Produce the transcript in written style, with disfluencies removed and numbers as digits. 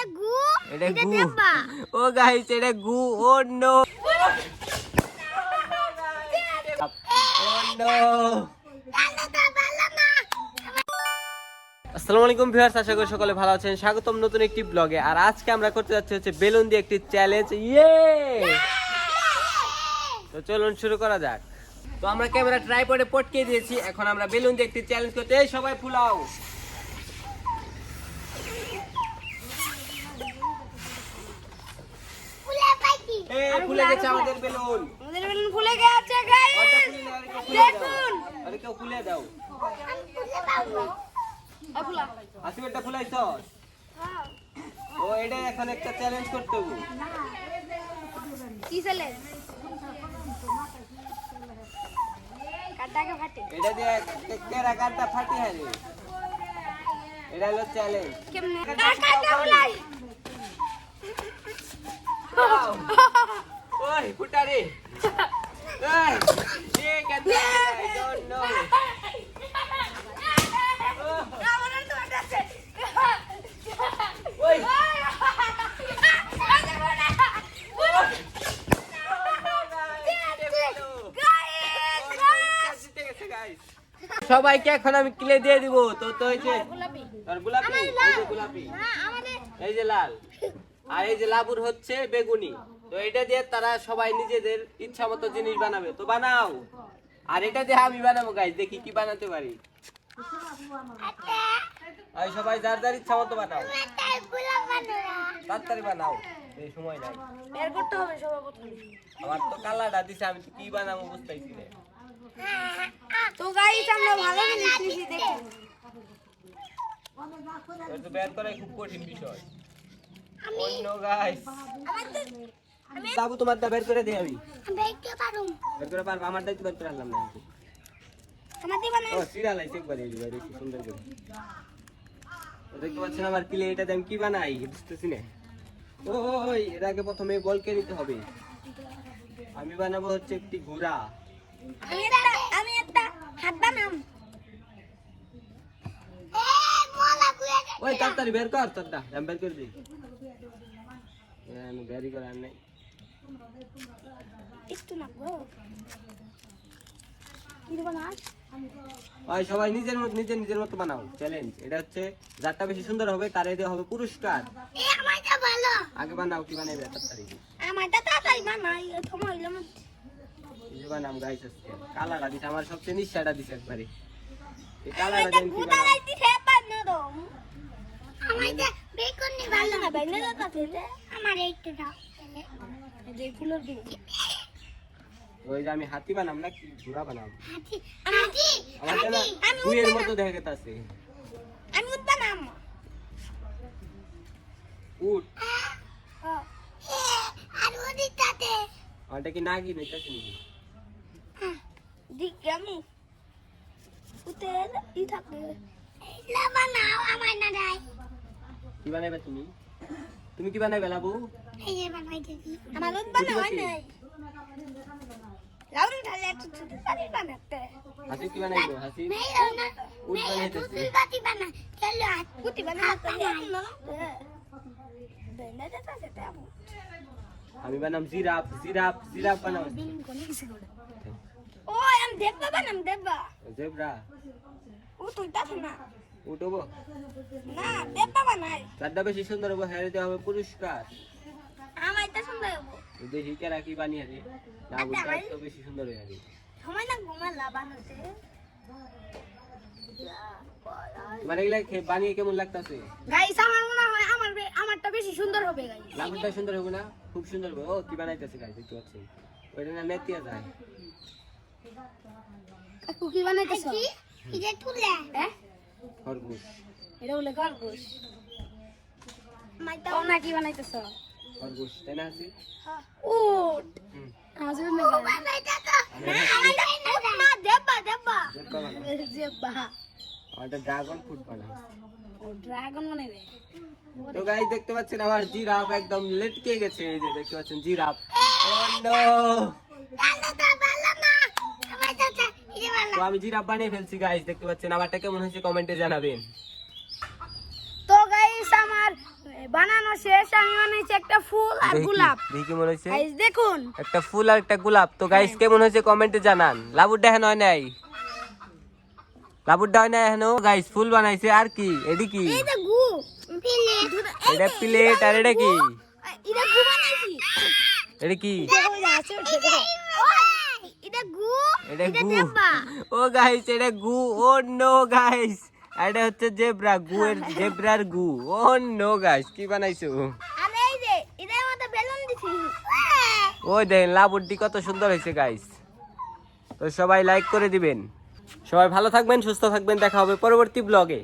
এটা গু এটা এটা গু দেব্বা ও গাইস এটা গু ও নো ও নো আসসালামু আলাইকুম ভিউয়ার্স, আশা করি সকলে ভালো আছেন। স্বাগতম নতুন একটি ব্লগে। আর আজকে আমরা করতে যাচ্ছি হচ্ছে বেলুন দিয়ে একটি চ্যালেঞ্জ। তো চলুন শুরু করা যাক। তো আমরা ক্যামেরা ট্রাইপডে পটকে দিয়েছি, এখন আমরা বেলুন দিয়ে একটি চ্যালেঞ্জ করতে। এই সবাই ফুলাও। ফুলে গেছে আমাদের বেলুন। আমাদের বেলুন ফুলে গেছে গাইস দেখুন। আরে কেউ ফুলে দাও। আমি ফুলে পাবো ফুলা আসিবেরটা ফুলাইছস? ও এটা এখন একটা চ্যালেঞ্জ করতে হবে। কি চ্যালেঞ্জ? কাটাকে ফাটে এটা দিয়ে কেরা কাটা ফাটি হারে। এটা হলো চ্যালেঞ্জ। কেমনে কাটা ফুলাই ওই ফুটারে এই ये कहते हैं I don't know আমাদের তো আছে ওই সবাইকে এখন আমি ক্লে দিয়ে দিব। তো তো হইছে আর গোলাপি, এই যে গোলাপি, না আমাদের এই যে লাল, আর এই যে লাবুর হচ্ছে বেগুনি। তো এটা দিয়ে তারা সবাই নিজেদের ইচ্ছা মতো জিনিস বানাবে। তো বানাও। আর এটা দিয়ে আমি বানাবো গাইস, দেখি কি বানাতে পারি। আর সবাই যার যার ইচ্ছা মতো বানাও, তাড়াতাড়ি বানাও, এই সময় নাই। বের করতে হবে সর্বপ্রথম। আমার তো কালারটা দিছে, আমি তো কি বানাবো বুঝতেছি না। তো গাইস আমরা ভালো জিনিস নিছি দেখুন। এটা তো বের করাই খুব কঠিন বিষয়। অন্য গাইস বাবু তোমারটা বের করে দে। আমি দেখতে পারুম বের করে পারবো? আমার দায়িত্ব বের করে আনলাম না। আমার দিবা না ও সিরিয়াল আইছে একবারে এই বাইরে কি সুন্দর করে। ও দেখতে পাচ্ছেন আমার কিলে, এটা দিয়ে আমি কি বানাই বুঝতেছি না। ওই এর আগে প্রথমে বলকে নিতে হবে। আমি বানাবো হচ্ছে একটি ঘোড়া। আমি একটা হাত বানাম। ওই তাড়াতাড়ি বের কর তোরটা, আমি বের করে দিই। আমি বেরি করে আন নাই। একটু না গো কি দেব না। ওই সবাই নিজের মতো নিজের মতো বানাও। চ্যালেঞ্জ এটা হচ্ছে যারটা বেশি সুন্দর হবে তারে দেওয়া হবে পুরস্কার। এই আমারটা ভালো। আগে বানাও, কি বানাইবে তাড়াতাড়ি। আমারটা তাড়াতাড়ি বানাই সময় হইলো না। এই যে বানাম গাইস আজকে। কালারটা দিছে আমার সবচেয়ে নিঃশ্বাসটা দিছে একবারে। এই কালারটা দেন কি বানাও। গুতালাই দিছে বানা দাও। আমারটা বেকন নি ভালো না বাইনা দাও তে আমার একটু দাও। এই ফুলের দিন ওই যে আমি হাতি বানাম না কি ঘোড়া বানাম? হাতি আমার জানা দুইয়ের মতো দেখা গেতাছে। আমি উঠ বানাম। উট আর ওদিকটাতে ওটা কি নাগি নইতাছে নাকি? দিক আমি উতের ই থাকে এলা বানাও আমার না দাই। কি বানাইবে তুমি? তুমি কি বানাইবে লাবু? এই যে বানাই দিছি আমার উঠ বানাও নাই। লাউন ঢালে একটু ছোট পানি বানাতে। হাসি কি বানাইবো? হাসি নেই না উট বানাইতেছে। বাতি বানা চলো উঠি বানাতে না বেনা দাতা যেতে আবু আমি বানাম জিরাফ। জিরাফ বানাও। বিলিং কোনে কিছু করে ও আমি দেববা বানাম দেববা জেব্রা ও তুইতা না উঠবো না দেববা বানাই যারটা বেশি সুন্দর হবে হেরে দেওয়া হবে পুরস্কার। আমার এটা সুন্দর হবো দেখি কেরা কি বানিয়ে রে। লাবুটা তো বেশি সুন্দর হয়ে রে। সময় না ঘুমালা বানাতে মানে এগুলা বানিয়ে কেমন লাগতাছে? গাইস আমার মনে হয় আমারটা বেশি সুন্দর হবে গাইস। লাবুটা সুন্দর হবে না? খুব সুন্দর হবে। ও কি বানাইতেছে গাইস দেখতে পাচ্ছেন। ওইটা না নেতিয়া যায়। কাকু কি বানাইতেছ? এটা তুলে হ্যাঁ খরগোশ। এটা বলে খরগোশ। মাইতা না কি বানাইতেছ? খরগোশ তাই না আছে? উট হুম আজু না বানাইতা তো না দেববা দেববা ওটা ড্রাগন ফ্রুট বানাই। ও ড্রাগন বানাইবে। তো গাইস দেখতে পাচ্ছেন আমার জিরাফ একদম লটকে গেছে। এই যে দেখতে পাচ্ছেন জিরাফ। ও নো তো আমি জিরাফ বানিয়ে ফেলছি গাইস দেখতে পাচ্ছেন। আমারটা কেমন হয়েছে কমেন্টে জানাবেন। তো গাইস আমার বানানো শেষ, আমি বানাইছি একটা ফুল আর গোলাপ। দেখি কি মনে হচ্ছে? গাইস দেখুন, একটা ফুল আর একটা গোলাপ। তো গাইস কেমন হয়েছে কমেন্টে জানান। লাবুরটা এখন হয় নাই, লাবুরটা হয় নাই এখনো। গাইস ফুল বানাইছে আর কি? এডি কি? এটা গু প্লেট, এটা প্লেট আর এটা কি? এটা গু বানাইছি। এটা কি? এটা গু, এটা এটা গু। দেব্বা। ও গাইস এটা গু। ও নো গাইস, এটা হচ্ছে জেব্রা, গুয়ের জেব্রার গু। ও নো গাইস, কি বানাইছো? আরে এই যে এটার মধ্যে বেলুন দিছি। ওই দেখেন লাবুরটি কত সুন্দর হয়েছে গাইস। তো সবাই লাইক করে দিবেন। সবাই ভালো থাকবেন, সুস্থ থাকবেন, দেখা হবে পরবর্তী ব্লগে।